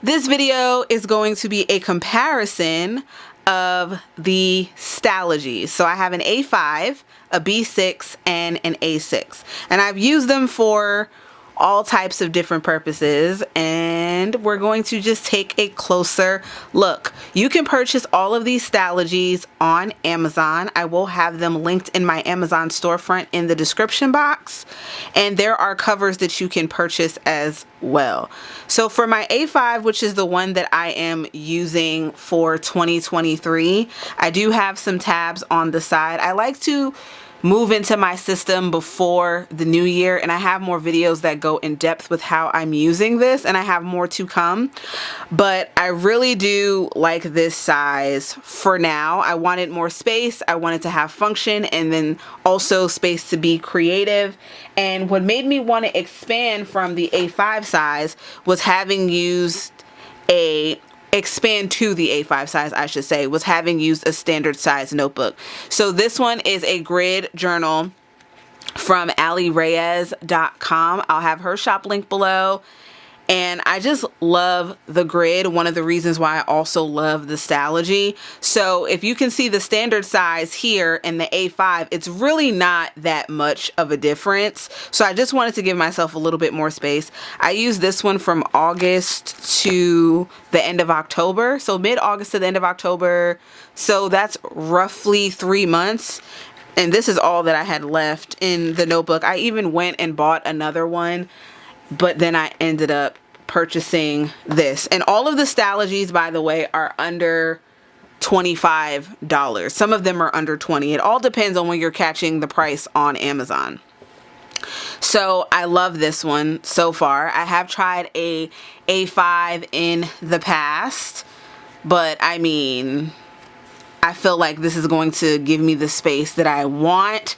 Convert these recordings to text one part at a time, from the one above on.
This video is going to be a comparison of the Stalogy. So I have an A5, a B6, and an A6. And I've used them for all types of different purposes, and we're going to just take a closer look. You can purchase all of these Stalogies on Amazon. I will have them linked in my Amazon storefront in the description box, and there are covers that you can purchase as well. So for my A5, which is the one that I am using for 2023, I do have some tabs on the side. I like to move into my system before the new year, and I have more videos that go in depth with how I'm using this, and I have more to come. But I really do like this size for now. I wanted more space, I wanted to have function, and then also space to be creative. And what made me want to expand from the A5 size was having used expand to the A5 size, I should say, was having used a standard size notebook. So this one is a grid journal from Ryaz.com. I'll have her shop link below. And I just love the grid. One of the reasons why I also love the Stalogy. So if you can see the standard size here and the A5, it's really not that much of a difference. So I just wanted to give myself a little bit more space. I used this one from August to the end of October. So mid-August to the end of October. So that's roughly 3 months. And this is all that I had left in the notebook. I even went and bought another one, but then I ended up purchasing this. And all of the Stalogies, by the way, are under $25. Some of them are under $20. It all depends on when you're catching the price on Amazon. So I love this one so far. I have tried a A5 in the past, but I mean, I feel like this is going to give me the space that I want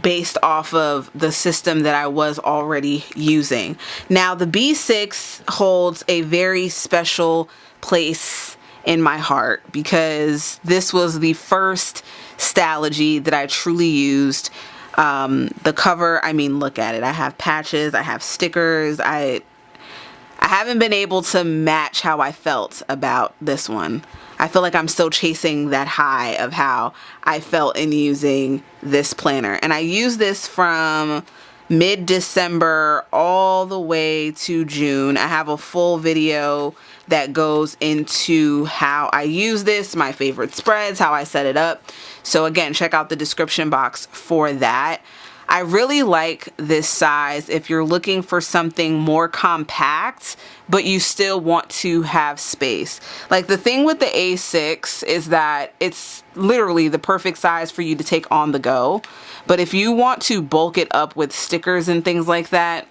based off of the system that I was already using. Now the B6 holds a very special place in my heart because this was the first Stalogy that I truly used. The cover, I mean, look at it. I have patches, I have stickers. I haven't been able to match how I felt about this one. I feel like I'm still chasing that high of how I felt in using this planner. And I used this from mid-December all the way to June. I have a full video that goes into how I use this, my favorite spreads, how I set it up. So again, check out the description box for that. I really like this size if you're looking for something more compact, but you still want to have space. Like the thing with the A6 is that it's literally the perfect size for you to take on the go. But if you want to bulk it up with stickers and things like that,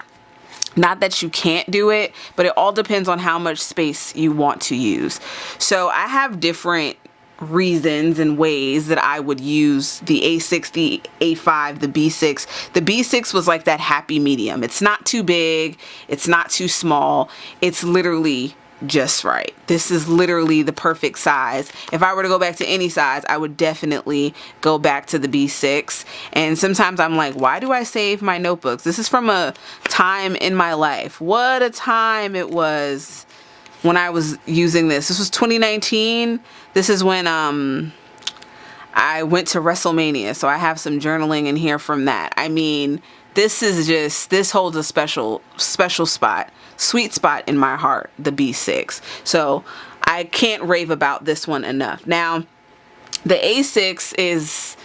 not that you can't do it, but it all depends on how much space you want to use. So I have different reasons and ways that I would use the A6, the A5, the B6. The B6 was like that happy medium. It's not too big, it's not too small, it's literally just right. This is literally the perfect size. If I were to go back to any size, I would definitely go back to the B6. And sometimes I'm like, why do I save my notebooks? This is from a time in my life. What a time it was when I was using this. This was 2019. This is when I went to WrestleMania, so I have some journaling in here from that. I mean, this holds a special spot, sweet spot in my heart, the B6. So I can't rave about this one enough. Now, the A6 is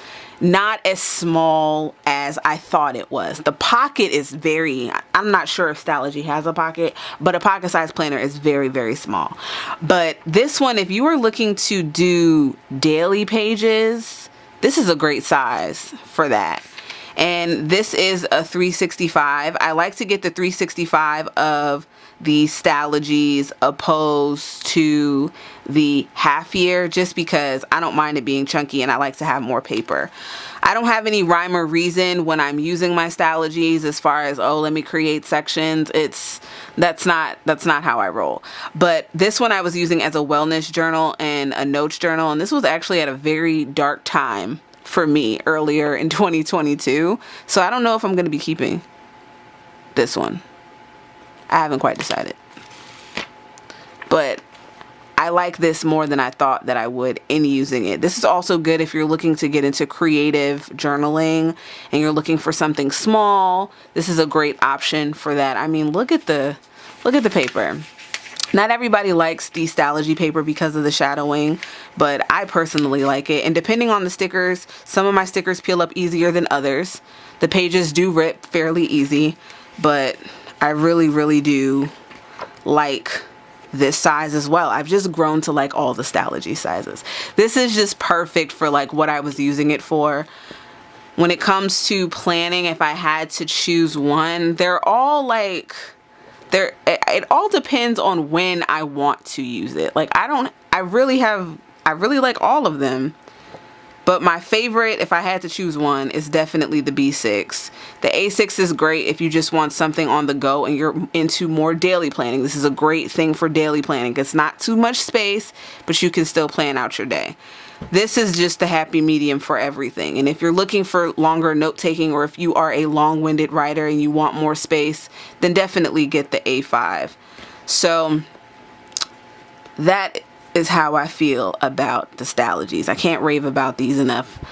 not as small as I thought it was. The pocket is I'm not sure if Stalogy has a pocket, but a pocket size planner is very, very small. But this one, if you are looking to do daily pages, this is a great size for that. And this is a 365. I like to get the 365 of the Stalogies opposed to the half year just because I don't mind it being chunky and I like to have more paper. I don't have any rhyme or reason when I'm using my Stalogies as far as, oh, let me create sections. That's not how I roll. But this one I was using as a wellness journal and a notes journal, and this was actually at a very dark time for me earlier in 2022. So I don't know if I'm going to be keeping this one. I haven't quite decided. but I like this more than I thought that I would in using it. This is also good if you're looking to get into creative journaling and you're looking for something small. This is a great option for that. I mean, look at the paper. Not everybody likes the Stalogy paper because of the shadowing, but I personally like it. And depending on the stickers, some of my stickers peel up easier than others. The pages do rip fairly easy, but I really do like this size as well. I've just grown to like all the Stalogy sizes. This is just perfect for like what I was using it for. When it comes to planning, if I had to choose one, they're all like, it all depends on when I want to use it. Like I really like all of them. But my favorite, if I had to choose one, is definitely the B6. The A6 is great if you just want something on the go and you're into more daily planning. This is a great thing for daily planning. It's not too much space, but you can still plan out your day. This is just the happy medium for everything. And if you're looking for longer note taking, or if you are a long-winded writer and you want more space, then definitely get the A5. So that is how I feel about the Stalogies. I can't rave about these enough.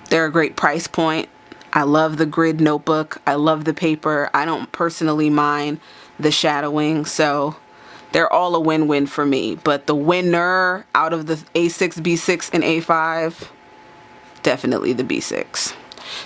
They're a great price point. I love the grid notebook. I love the paper. I don't personally mind the shadowing, so they're all a win-win for me. But the winner out of the A6, B6, and A5, definitely the B6.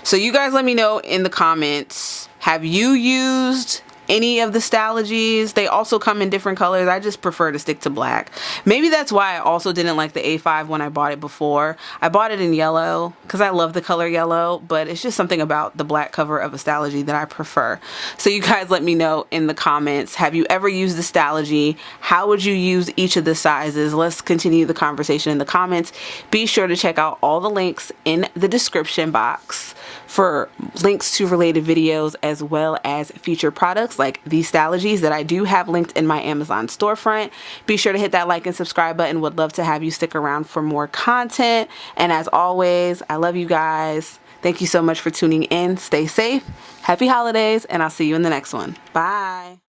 So you guys let me know in the comments, have you used any of the Stalogies? They also come in different colors. I just prefer to stick to black. Maybe that's why I also didn't like the A5 when I bought it before. I bought it in yellow because I love the color yellow, but it's just something about the black cover of a Stalogy that I prefer. So you guys let me know in the comments, have you ever used the Stalogy? How would you use each of the sizes? Let's continue the conversation in the comments. Be sure to check out all the links in the description box for links to related videos as well as featured products like these Stalogies that I do have linked in my Amazon storefront. Be sure to hit that like and subscribe button. Would love to have you stick around for more content. And as always, I love you guys. Thank you so much for tuning in. Stay safe. Happy holidays, and I'll see you in the next one. Bye.